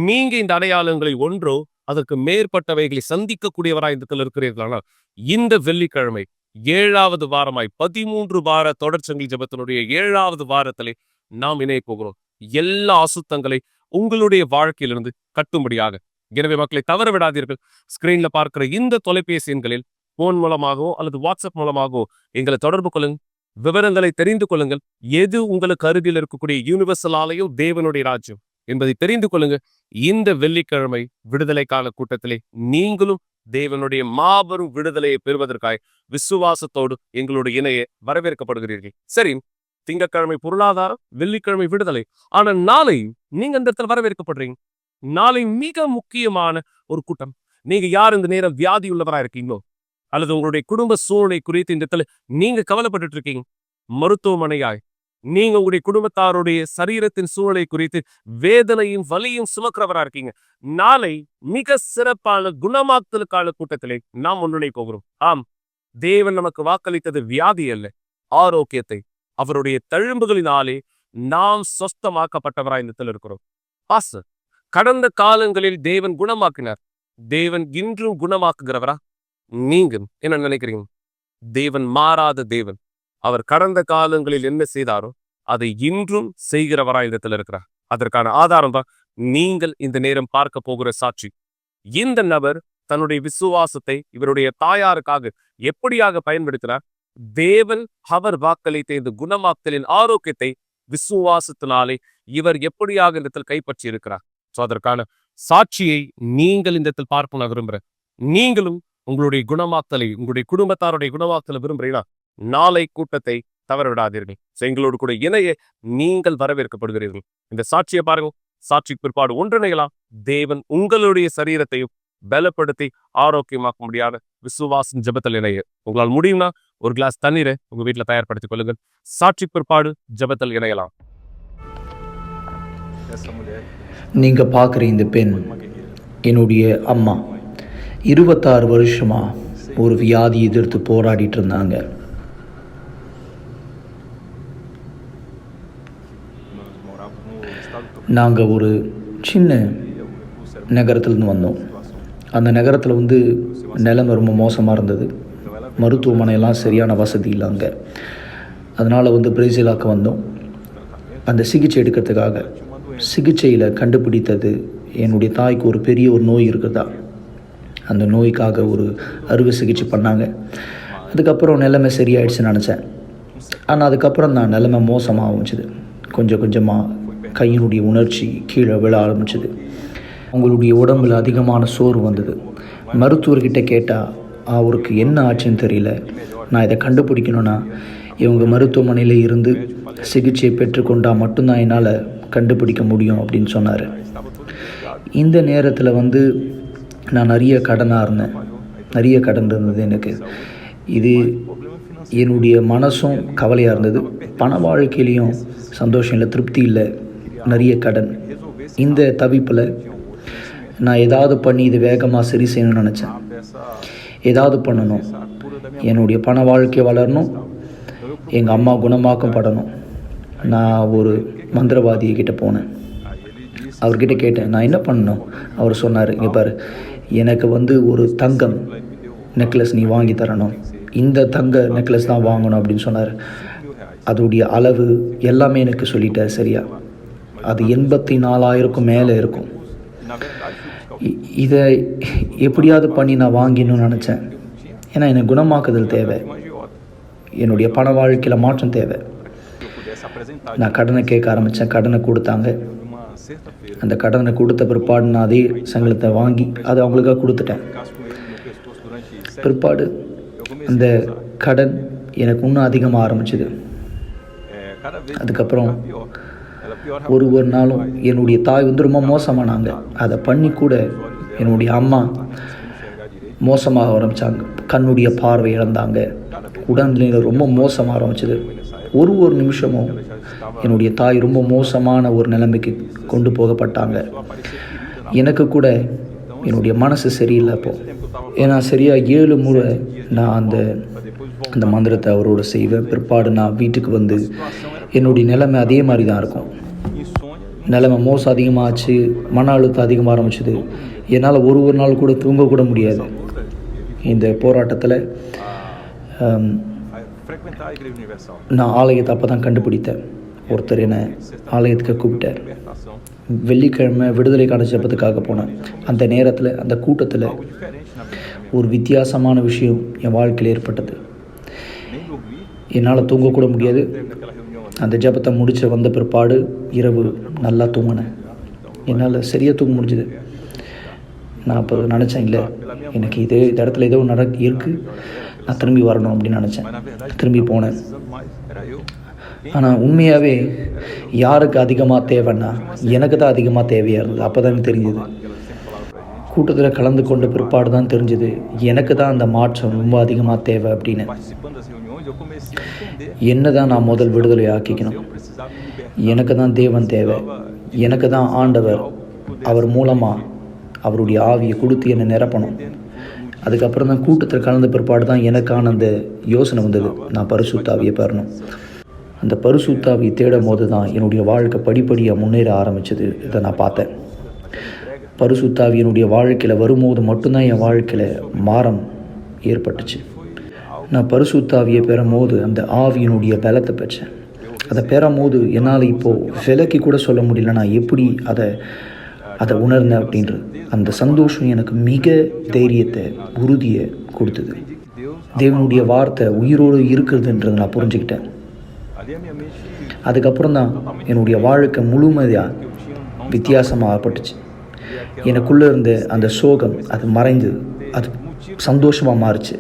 நீங்க இந்த அடையாளங்களை ஒன்றோ அதற்கு மேற்பட்டவைகளை சந்திக்கக்கூடியவராய் இந்த இருக்கிறீர்களானால் இந்த வெள்ளிக்கிழமை 7வது வாரமாய் 13 வார தொடர்ச்சங்கில் ஜெபத்தினுடைய 7வது வாரத்திலே நாம் இணைய போகிறோம். எல்லா அசுத்தங்களை உங்களுடைய வாழ்க்கையிலிருந்து கட்டும்படியாக. எனவே மக்களை தவற விடாதீர்கள். ஸ்கிரீன்ல பார்க்கிற இந்த தொலைபேசி எண்களில் போன் மூலமாகவோ அல்லது வாட்ஸ்அப் மூலமாகவோ எங்களை தொடர்பு கொள்ளுங்கள். விவரங்களை தெரிந்து கொள்ளுங்கள். எது உங்களுக்கு அருகில் இருக்கக்கூடிய யூனிவர்சல் ஆலயம், தேவனுடைய ராஜ்யம் என்பதை தெரிந்து கொள்ளுங்க. இந்த வெள்ளிக்கிழமை விடுதலைக்கான கூட்டத்திலே நீங்களும் தேவனுடைய மாபெரும் விடுதலையை பெறுவதற்காக விசுவாசத்தோடு எங்களுடைய இணைய வரவேற்கப்படுகிறீர்கள். சரி, திங்கட்கிழமை பொருளாதாரம், வெள்ளிக்கிழமை விடுதலை. ஆனா நாளை நீங்க இந்த இடத்துல வரவேற்கப்படுறீங்க. நாளை மிக முக்கியமான ஒரு கூட்டம். நீங்க யார் இந்த நேரம் வியாதி உள்ளவரா இருக்கீங்களோ அல்லது உங்களுடைய குடும்ப சூழ்நிலை குறித்து இந்த இடத்துல நீங்க கவலைப்பட்டு இருக்கீங்க, மருத்துவமனையாய் நீங்க உங்களுடைய குடும்பத்தாருடைய சரீரத்தின் சூழலை குறித்து வேதனையும் வலியும் சுமக்கிறவரா இருக்கீங்க, நாளை மிக சிறப்பான குணமாக்குதலுக்கான கூட்டத்திலே நாம் முன்னிலை போகிறோம். ஆம், தேவன் நமக்கு வாக்களித்தது வியாதி அல்ல, ஆரோக்கியத்தை. அவருடைய தழும்புகளினாலே நாம் சொஸ்தமாக்கப்பட்டவராய் இந்த இடத்துல இருக்கிறோம். பாஸ்டர், கடந்த காலங்களில் தேவன் குணமாக்கினார். தேவன் இன்றும் குணமாக்குகிறவரா? நீங்க என்ன நினைக்கிறீங்க? தேவன் மாறாத தேவன். அவர் கடந்த காலங்களில் என்ன செய்தாரோ அதை இன்றும் செய்கிறவராய் இந்த இடத்துல இருக்கிறார். அதற்கான ஆதாரம் தான் நீங்கள் இந்த நேரம் பார்க்க போகிற சாட்சி. இந்த நபர் தன்னுடைய விசுவாசத்தை இவருடைய தாயாருக்காக எப்படியாக பயன்படுத்தினார்? தேவன் அவர் வாக்களித்த இந்த குணமாக்கலின் ஆரோக்கியத்தை விசுவாசத்தினாலே இவர் எப்படியாக இந்த இடத்தில் கைப்பற்றி இருக்கிறார். அதற்கான சாட்சியை நீங்கள் இந்த இடத்தில் பார்க்க நான் விரும்புகிறேன். நீங்களும் உங்களுடைய குணமாக்கலை, உங்களுடைய குடும்பத்தாருடைய குணமாக்கலை விரும்புகிறீங்களா? நாளை கூட்டத்தை தவற விடாதீர்கள். எங்களோடு கூட இணைய நீங்கள் வரவேற்கப்படுகிறீர்கள். இந்த சாட்சியை பாருங்க. சாட்சிக்கு பிற்பாடு ஒன்றிணையலாம். தேவன் உங்களுடைய சரீரத்தையும் பலப்படுத்தி ஆரோக்கியமாக்க முடியாத விசுவாசம் ஜெபத்தில் இணைய. உங்களால் முடியும்னா ஒரு கிளாஸ் தண்ணீரை உங்க வீட்டில் தயார்படுத்திக் கொள்ளுங்கள். சாட்சி பிற்பாடு ஜெபத்தில் இணையலாம். நீங்க பார்க்குற இந்த பெண் என்னுடைய அம்மா. 26 வருஷமா ஒரு வியாதி எதிர்த்து போராடிட்டு இருந்தாங்க. நாங்கள் ஒரு சின்ன நகரத்துலேருந்து வந்தோம். அந்த நகரத்தில் நிலைமை ரொம்ப மோசமாக இருந்தது. மருத்துவமனையெல்லாம் சரியான வசதி இல்லை அங்கே. அதனால் பிரேசிலாவுக்கு வந்தோம் அந்த சிகிச்சை எடுக்கிறதுக்காக. சிகிச்சையில் கண்டுபிடித்தது என்னுடைய தாய்க்கு ஒரு பெரிய ஒரு நோய் இருக்குதா. அந்த நோய்க்காக ஒரு அறுவை சிகிச்சை பண்ணாங்க. அதுக்கப்புறம் நிலைமை சரியாயிடுச்சுன்னு நினச்சேன். ஆனால் அதுக்கப்புறம் தான் நிலைமை மோசமாக ஆரம்பிச்சுது. கொஞ்சம் கொஞ்சமாக கையினுடைய உணர்ச்சி கீழே விழ ஆரம்பிச்சுது. அவங்களுடைய உடம்பில் அதிகமான சோர்வு வந்தது. மருத்துவர்கிட்ட கேட்டால் அவருக்கு என்ன ஆச்சுன்னு தெரியல. நான் இதை கண்டுபிடிக்கணும்னா இவங்க மருத்துவமனையில் இருந்து சிகிச்சை பெற்றுக்கொண்டால் மட்டும்தான் என்னால் கண்டுபிடிக்க முடியும் அப்படின்னு சொன்னார். இந்த நேரத்தில் நான் நிறைய கடனாக இருந்தேன். நிறைய கடன் இருந்தது எனக்கு. இது என்னுடைய மனசும் கவலையாக இருந்தது. பண வாழ்க்கையிலையும் சந்தோஷம் இல்லை, திருப்தி இல்லை, நிறைய கடன். இந்த தவிப்பில் நான் ஏதாவது பண்ணி இது வேகமாக சரி செய்யணும்னு நினச்சேன். ஏதாவது பண்ணணும். என்னுடைய பண வாழ்க்கை வளரணும், எங்கள் அம்மா குணமாக்கம் படணும். நான் ஒரு மந்திரவாதிகிட்ட போனேன். அவர்கிட்ட கேட்டேன், நான் என்ன பண்ணணும்? அவர் சொன்னார், இங்கே பாரு, எனக்கு ஒரு தங்கம் நெக்லஸ் நீ வாங்கி தரணும், இந்த தங்க நெக்லஸ் தான் வாங்கணும் அப்படின்னு சொன்னார். அதோடைய அளவு எல்லாமே எனக்கு சொல்லிட்டார். சரியா, அது 84,000க்கும் மேலே இருக்கும். இதை எப்படியாவது பண்ணி நான் வாங்கிடணும்னு நினச்சேன். ஏன்னா எனக்கு குணமாக்குதல் தேவை, என்னுடைய பண வாழ்க்கையில் மாற்றம் தேவை. நான் கடனை கேட்க ஆரம்பித்தேன். கடனை கொடுத்தாங்க. அந்த கடனை கொடுத்த பிற்பாடு நான் அதே சங்கலத்தை வாங்கி அதை அவங்களுக்காக கொடுத்துட்டேன். பிற்பாடு அந்த கடன் எனக்கு இன்னும் அதிகமாக ஆரம்பிச்சுது. அதுக்கப்புறம் ஒரு நாளும் என்னுடைய தாய் ரொம்ப மோசமானாங்க. அதை பண்ணி கூட என்னுடைய அம்மா மோசமாக ஆரம்பித்தாங்க. கண்ணுடைய பார்வை இழந்தாங்க. உடல்நிலையில் ரொம்ப மோசமாக ஆரம்பிச்சது. ஒரு நிமிஷமும் என்னுடைய தாய் ரொம்ப மோசமான ஒரு நிலைமைக்கு கொண்டு போகப்பட்டாங்க. எனக்கு கூட என்னுடைய மனசு சரியில்லை அப்போது. ஏன்னா சரியாக 7 முறை நான் அந்த மந்திரத்தை அவரோட செய்வேன். பிற்பாடு நான் வீட்டுக்கு என்னுடைய நிலைமை அதே மாதிரி தான் இருக்கும். நிலைமை மோசம் அதிகமாகச்சு, மன அழுத்தம் அதிகமாக ஆரம்பிச்சுது. என்னால் ஒரு நாள் கூட தூங்கக்கூட முடியாது. இந்த போராட்டத்தில் நான் ஆலயத்தை அப்போ தான் கண்டுபிடித்தேன். ஒருத்தர் என்னை ஆலயத்துக்கு கூப்பிட்டார். வெள்ளிக்கிழமை விடுதலைக்கான ஜெபத்துக்காக போனேன். அந்த நேரத்தில் அந்த கூட்டத்தில் ஒரு வித்தியாசமான விஷயம் என் வாழ்க்கையில் ஏற்பட்டது. என்னால் தூங்கக்கூட முடியாது. அந்த ஜெபத்தை முடிச்சு வந்த பிற்பாடு இரவு நல்லா தூங்கினேன். என்னால் சரியாக தூங்க முடிஞ்சுது. நான் அப்போ நினச்சேன், இல்லை எனக்கு இந்த இடத்துல ஏதோ இருக்குது, நான் திரும்பி வரணும் அப்படின்னு நினச்சேன். திரும்பி போனேன். ஆனால் உண்மையாகவே யாருக்கு அதிகமாக தேவைன்னா எனக்கு தான் அதிகமாக தேவையாக இருந்தது. அப்போ தான் தெரிஞ்சது. கூட்டத்தில் கலந்து கொண்ட பிற்பாடு தான் தெரிஞ்சது எனக்கு தான் அந்த மாற்றம் ரொம்ப அதிகமாக தேவை அப்படின்னு. என்ன தான் நான் முதல் விடுதலை ஆக்கிக்கணும். எனக்கு தான் தேவன் தேவை. எனக்கு தான் ஆண்டவர் அவர் மூலமாக அவருடைய ஆவியை கொடுத்து என்னை நிரப்பணும். அதுக்கப்புறம் தான் கூட்டத்தில் கலந்த பிற்பாடு தான் எனக்கான அந்த யோசனை வந்தது, நான் பரிசுத்த ஆவியை பெறணும். அந்த பரிசுத்த ஆவியை தேடும் போது தான் என்னுடைய வாழ்க்கை படிப்படியாக முன்னேற ஆரம்பிச்சது. இதை நான் பார்த்தேன். பரிசுத்த ஆவி என்னுடைய வாழ்க்கையில் வரும்போது மட்டும்தான் என் வாழ்க்கையில் மாறம் ஏற்பட்டுச்சு. நான் பரிசுத்த ஆவியை பெறும்போது அந்த ஆவியினுடைய பலத்தை பெற்றேன். அதை பெறும்போது என்னால் இப்போது விலக்கி கூட சொல்ல முடியல நான் எப்படி அதை உணர்ந்தேன் அப்படின்றது. அந்த சந்தோஷம் எனக்கு மிக தைரியத்தை, உறுதியை கொடுத்தது. தேவனுடைய வார்த்தை உயிரோடு இருக்கிறதுன்றது நான் புரிஞ்சுக்கிட்டேன். அதுக்கப்புறம் தான் என்னுடைய வாழ்க்கை முழுமையாக வித்தியாசமாகப்பட்டுச்சு. எனக்குள்ளே இருந்த அந்த சோகம் அது மறைந்து அது சந்தோஷமாக மாறிச்சு.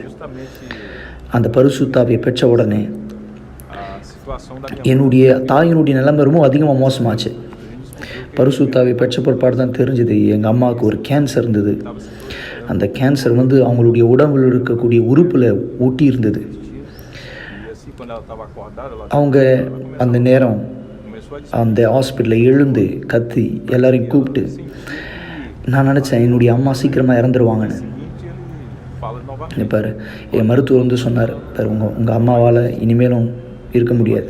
அந்த பரிசுத்த ஆவியை பெற்ற உடனே என்னுடைய தாயினுடைய நிலைமை ரொம்ப அதிகமாக மோசமாச்சு. பரிசுத்த ஆவியை பெற்ற பிற்பாடு தான் தெரிஞ்சது எங்கள் அம்மாவுக்கு ஒரு கேன்சர் இருந்தது. அந்த கேன்சர் அவங்களுடைய உடம்பில் இருக்கக்கூடிய உறுப்பில் ஒட்டி இருந்தது. அவங்க அந்த நேரம் அந்த ஹாஸ்பிட்டலில் எழுந்து கத்தி எல்லாரையும் கூப்பிட்டு நான் நினச்சேன் என்னுடைய அம்மா சீக்கிரமாக இறந்துருவாங்கன்னு. பாரு, என் மருத்துவர் சொன்னார், பாரு உங்கள் அம்மாவால் இனிமேலும் இருக்க முடியாது.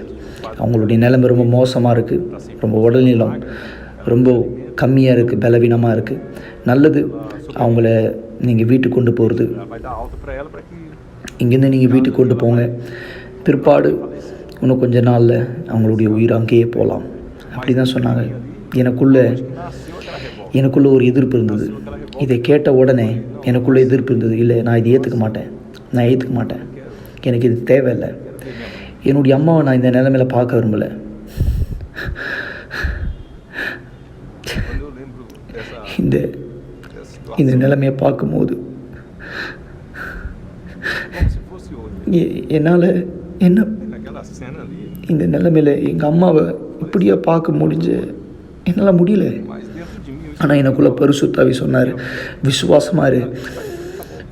அவங்களுடைய நிலைமை ரொம்ப மோசமாக இருக்குது, ரொம்ப உடல்நலம் ரொம்ப கம்மியாக இருக்குது, பலவீனமாக இருக்குது. நல்லது அவங்கள நீங்கள் வீட்டுக்கு கொண்டு போகிறது, இங்கேருந்து நீங்கள் வீட்டுக்கு கொண்டு போங்க. பிற்பாடு இன்னும் கொஞ்ச நாளில் அவங்களுடைய உயிர் அங்கேயே போகலாம் அப்படி தான் சொன்னாங்க. எனக்குள்ளே ஒரு எதிர்ப்பு இருந்தது. இதை கேட்ட உடனே எனக்குள்ளே எதிர்ப்பு இருந்தது. இல்லை, நான் இதை ஏற்றுக்க மாட்டேன், எனக்கு இது தேவையில்லை. என்னுடைய அம்மாவை நான் இந்த நிலைமையில் பார்க்க விரும்பலை. இந்த நிலைமையை பார்க்கும்போது என்னால் இந்த நிலைமையில் எங்கள் அம்மாவை இப்படியா பார்க்க என்னால் முடியல. ஆனால் எனக்குள்ளே பரிசுத்த ஆவி சொன்னார், விசுவாசமாக இரு.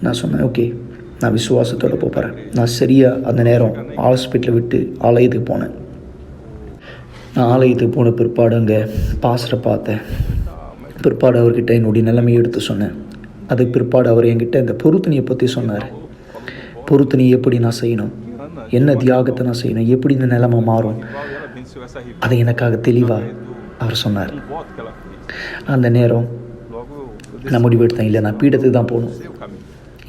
நான் சொன்னேன், ஓகே, நான் விசுவாசத்தோடு போகிறேன். நான் சரியாக அந்த நேரம் ஹாஸ்பிட்டலை விட்டு ஆலயத்துக்கு போனேன். நான் ஆலயத்துக்கு போன பிற்பாடு அங்கே பாஸ்டரை பார்த்தேன். பிற்பாடு அவர்கிட்ட என்னுடைய நிலைமையை எடுத்து சொன்னேன். அதுக்கு பிற்பாடு அவர் என்கிட்ட இந்த பொருத்தனையை பற்றி சொன்னார். பொறுத்துணி எப்படி நான் செய்யணும், என்ன தியாகத்தை நான் செய்யணும், எப்படி இந்த நிலைமை மாறும், அதை எனக்காக தெளிவாக அவர் சொன்னார். அந்த நேரம் நான் முடிவெடுத்தேன், இல்லை நான் பீடத்துக்கு தான் போகணும்,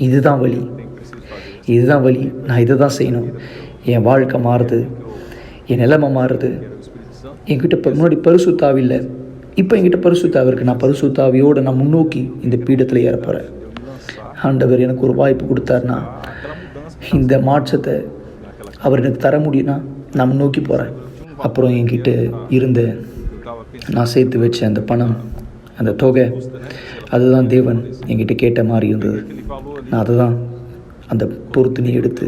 இதுதான் வழி, இதுதான் வழி, நான் இதை தான் செய்யணும். என் வாழ்க்கை மாறுது, என் நிலைமை மாறுது. என்கிட்ட முன்னாடி பரிசுத்தாவி இல்லை, இப்போ என்கிட்ட பரிசுத்தாவி இருக்குது. நான் பரிசுத்தாவியோடு நான் முன்னோக்கி இந்த பீடத்தில் ஏற போகிறேன். ஆண்டவர் எனக்கு ஒரு வாய்ப்பு கொடுத்தாருன்னா இந்த மாற்றத்தை அவர் எனக்கு தர முடியும்னா நான் முன்னோக்கி போகிறேன். அப்புறம் என்கிட்ட இருந்த நான் சேர்த்து வச்ச அந்த பணம், அந்த தொகை, அதுதான் தேவன் என்கிட்ட கேட்ட மாதிரி இருந்தது. நான் அதை தான் அந்த பொருத்துணி எடுத்து,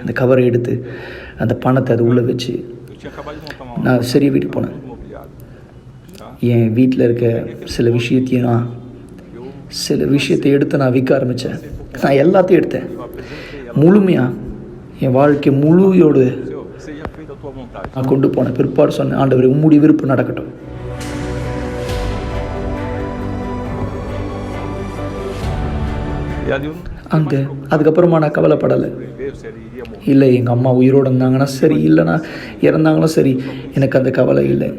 அந்த கவரை எடுத்து, அந்த பணத்தை அது உள்ளே வச்சு நான் சரி வீட்டுக்கு போனேன். என் வீட்டில் இருக்க சில விஷயத்தை எடுத்து நான் விற்க ஆரம்பித்தேன். நான் எல்லாத்தையும் எடுத்தேன் முழுமையாக, என் வாழ்க்கை முழுமையோடு நான் கொண்டு போனேன். பிற்பாடு சொன்னேன், ஆண்டவரே உம்முடைய விருப்பம் நடக்கட்டும். அதுக்கப்புறமா நான் கவலைப்படலை. இல்லை, எங்கள் அம்மா உயிரோடு இருந்தாங்கன்னா சரி, இல்லைனா இறந்தாங்களும் சரி, எனக்கு அந்த கவலை இல்லை.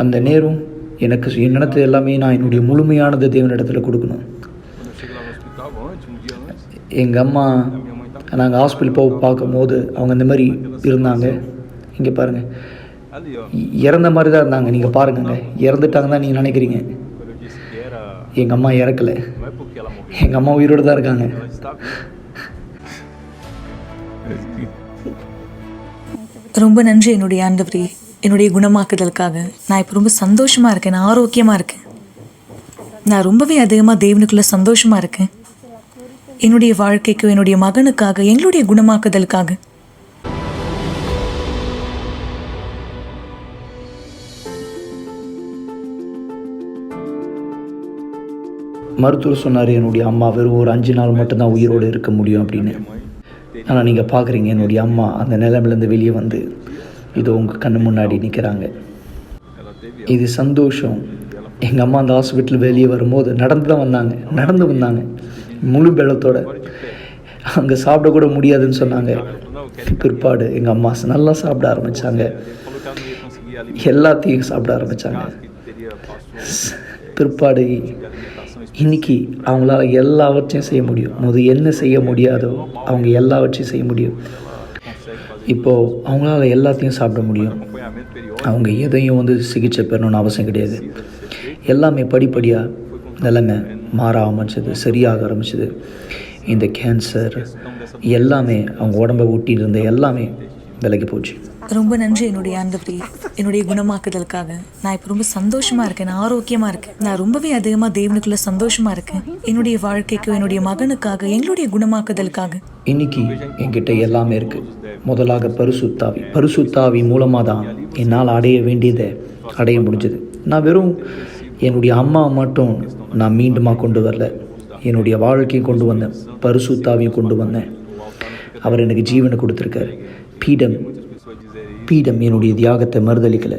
அந்த நேரம் எனக்கு என் நினைத்தது எல்லாமே நான் என்னுடைய முழுமையானது தேவனிடத்தில் கொடுக்கணும். எங்கள் அம்மா நாங்கள் ஹாஸ்பிட்டல் போய் பார்க்கும்போது அவங்க இந்த மாதிரி இருந்தாங்க. இங்கே பாருங்கள், இறந்த மாதிரி தான் இருந்தாங்க. நீங்கள் பாருங்கங்க, இறந்துட்டாங்க தான் நீங்கள் நினைக்கிறீங்க. எங்கள் அம்மா இறக்கலை, எங்கள் அம்மா உயிரோடு தான் இருக்காங்க. ரொம்ப நன்றி என்னுடைய ஆண்டவரே, என்னுடைய குணமாக்குதலுக்காக. நான் இப்போ ரொம்ப சந்தோஷமாக இருக்கேன், நான் ஆரோக்கியமாக இருக்கேன். நான் ரொம்பவே அதிகமாக தேவனுக்குள்ளே சந்தோஷமாக இருக்கேன். என்னுடைய வாழ்க்கைக்கு, என்னுடைய மகனுக்காக, எங்களுடைய குணமாக்குதலுக்காக. மருத்துவர் சொன்னார், என்னுடைய அம்மா வெறும் ஒரு 5 நாள் மட்டும்தான் உயிரோடு இருக்க முடியும் அப்படின்னு. ஆனால் நீங்கள் பார்க்குறீங்க, என்னுடைய அம்மா அந்த நிலைமையிலேருந்து வெளியே வந்து இதோ உங்கள் கண்ணு முன்னாடி நிற்கிறாங்க. இது சந்தோஷம். எங்கள் அம்மா அந்த ஹாஸ்பிட்டல் வெளியே வரும்போது நடந்து வந்தாங்க முழு பலத்தோடு. அங்கே சாப்பிடக்கூட முடியாதுன்னு சொன்னாங்க. பிற்பாடு எங்கள் அம்மா நல்லா சாப்பிட ஆரம்பித்தாங்க, எல்லாத்தையும் சாப்பிட ஆரம்பித்தாங்க. பிற்பாடு இன்னைக்கு அவங்களால எல்லாவற்றையும் செய்ய முடியும். என்ன செய்ய முடியாதோ அவங்க எல்லாவற்றையும் செய்ய முடியும். இப்போது அவங்களால எல்லாத்தையும் சாப்பிட முடியும். அவங்க எதையும் சிகிச்சை பெறணும்னு அவசியம் கிடையாது. எல்லாமே படிப்படியாக நிலைமை மாற ஆரம்பிச்சது, சரியாக ஆரம்பிச்சது. இந்த கேன்சர் எல்லாமே அவங்க உடம்பை ஒட்டிட்டு இருந்த எல்லாமே விலகி போச்சு. ரொம்ப நன்றி என்னுடைய ஆண்டவரே, என்னுடைய குணமாக்குதலுக்காக. நான் இப்போ ரொம்ப சந்தோஷமாக இருக்கேன், நான் ஆரோக்கியமாக இருக்கேன். நான் ரொம்பவே அதிகமாக தேவனுக்குள்ளே சந்தோஷமாக இருக்கேன். என்னுடைய வாழ்க்கைக்கு, என்னுடைய மகனுக்காக, எங்களுடைய குணமாக்குதலுக்காக. இன்னைக்கு என்கிட்ட எல்லாமே இருக்குது. முதலாக பரிசுத்தாவி மூலமாக தான் என்னால் அடைய வேண்டியதை அடைய முடிஞ்சது. நான் வெறும் என்னுடைய அம்மா மட்டும் நான் மீண்டுமாக கொண்டு வரல, என்னுடைய வாழ்க்கையும் கொண்டு வந்தேன், பரிசுத்தாவையும் கொண்டு வந்தேன். அவர் எனக்கு ஜீவனை கொடுத்துருக்கார். பீடம் என்னுடைய தியாகத்தை மறுதளிக்கலை,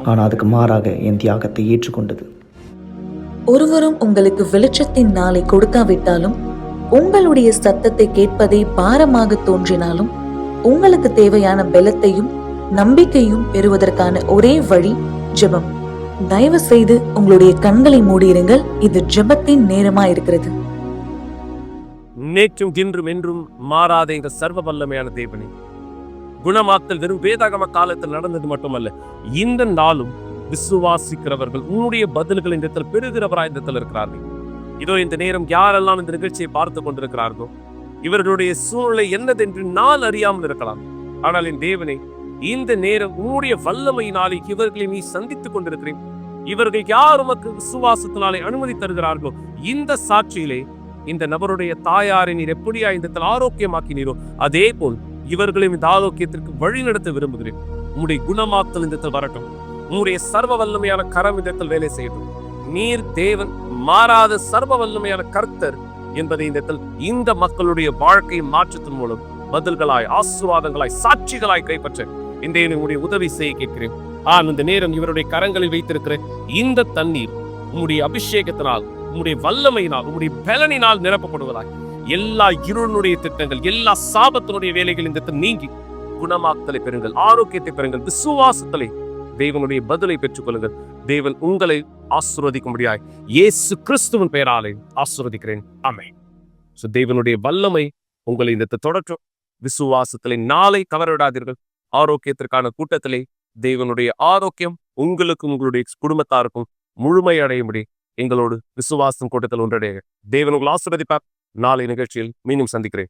ஆனால் அதுக்கு மாறாக என் தியாகத்தை ஏற்றுக்கொண்டது. ஒருவரும் உங்களுக்கு வெளிச்சத்தின் நாளை கொடுக்காவிட்டாலும், உங்களுடைய சத்தத்தை கேட்பதே பாரமாக தோன்றினாலும், உங்களுக்கு தேவையான பலத்தையும் நம்பிக்கையும் பெறுவதற்கான ஒரே வழி ஜெபம். தயவு செய்து உங்களுடைய கண்களை மூடியிருங்கள். இது ஜெபத்தின் நேரமா இருக்கிறது. நேற்றும் இன்றும் என்றும் மாறாத எங்க சர்வ வல்லமையான தேவனே, குணமாக்கல் வெறும் வேதாகம காலத்தில் நடந்தது மட்டுமல்ல, இந்த நாளும் விசுவாசிக்கிறவர்கள் உன்னுடைய பதில்கள் இந்த இடத்தில் பெறுகிறவராய் இந்த இடத்தில் இருக்கிறார்கள். இதோ இந்த நேரம் யாரெல்லாம் இந்த நிகழ்ச்சியை பார்த்து கொண்டிருக்கிறார்களோ, இவர்களுடைய சூழ்நிலை என்னதென்று நான் அறியாமல் இருக்கலாம். ஆனால் என் தேவனே, இந்த நேரம் உன்னுடைய வல்லமையினாலே இவர்களை நீ சந்தித்துக் கொண்டிருக்கிறேன். இவர்கள் யார் உமக்கு விசுவாசத்தினாலே அனுமதி தருகிறார்களோ, இந்த சாட்சியிலே இந்த நபருடைய தாயாரை நீர் எப்படியா இந்த ஆரோக்கியமாக்கினீரோ, அதே போல் இவர்களையும் இந்த ஆரோக்கியத்திற்கு வழிநடத்த விரும்புகிறேன். உம்முடைய குணமாக்கல் இந்த வரட்டும். உம்முடைய சர்வ வல்லமையான கரம் இந்த வேலை செய்யட்டும். நீர் தேவன், மாறாத சர்வ வல்லமையான கர்த்தர் என்பதை இந்த மக்களுடைய வாழ்க்கை மாற்றத்தின் மூலம் பதில்களாய், ஆசீர்வாதங்களாய், சாட்சிகளாய் கைப்பற்ற இந்த உங்களுடைய உதவி செய்ய கேட்கிறேன். இந்த நேரம் இவருடைய கரங்களில் வைத்திருக்கிற இந்த தண்ணீர் உம்முடைய அபிஷேகத்தினால், உம்முடைய வல்லமையினால், உம்முடைய பலனினால் நிரப்பப்படுவதாய் எல்லா இருளுடைய திட்டங்கள், எல்லா சாபத்தினுடைய வேலைகள் இந்த நீங்கி குணமாக்குதலை பெறுங்கள், ஆரோக்கியத்தை பெறுங்கள், விசுவாசத்திலே தேவனுடைய பதிலை பெற்றுக் கொள்ளுங்கள். தேவன் உங்களை ஆசீர்வதிக்கும்படியாய் இயேசு கிறிஸ்துவின் பெயராலே ஆசீர்வதிக்கிறேன். ஆமென். சோ தேவனுடைய வல்லமை உங்களை இந்த தொடற்றும். விசுவாசத்திலே நாளை தவறவிடாதீர்கள். ஆரோக்கியத்திற்கான கூட்டத்திலே தேவனுடைய ஆரோக்கியம் உங்களுக்கும் உங்களுடைய குடும்பத்தாருக்கும் முழுமை அடையும்படி எங்களோடு விசுவாசம் கூட்டத்தில் ஒன்றடைய தேவன் உங்கள் ஆசீர்வதிப்பார். நாளை நிகழ்ச்சியில் மீண்டும் சந்திக்கிறேன்.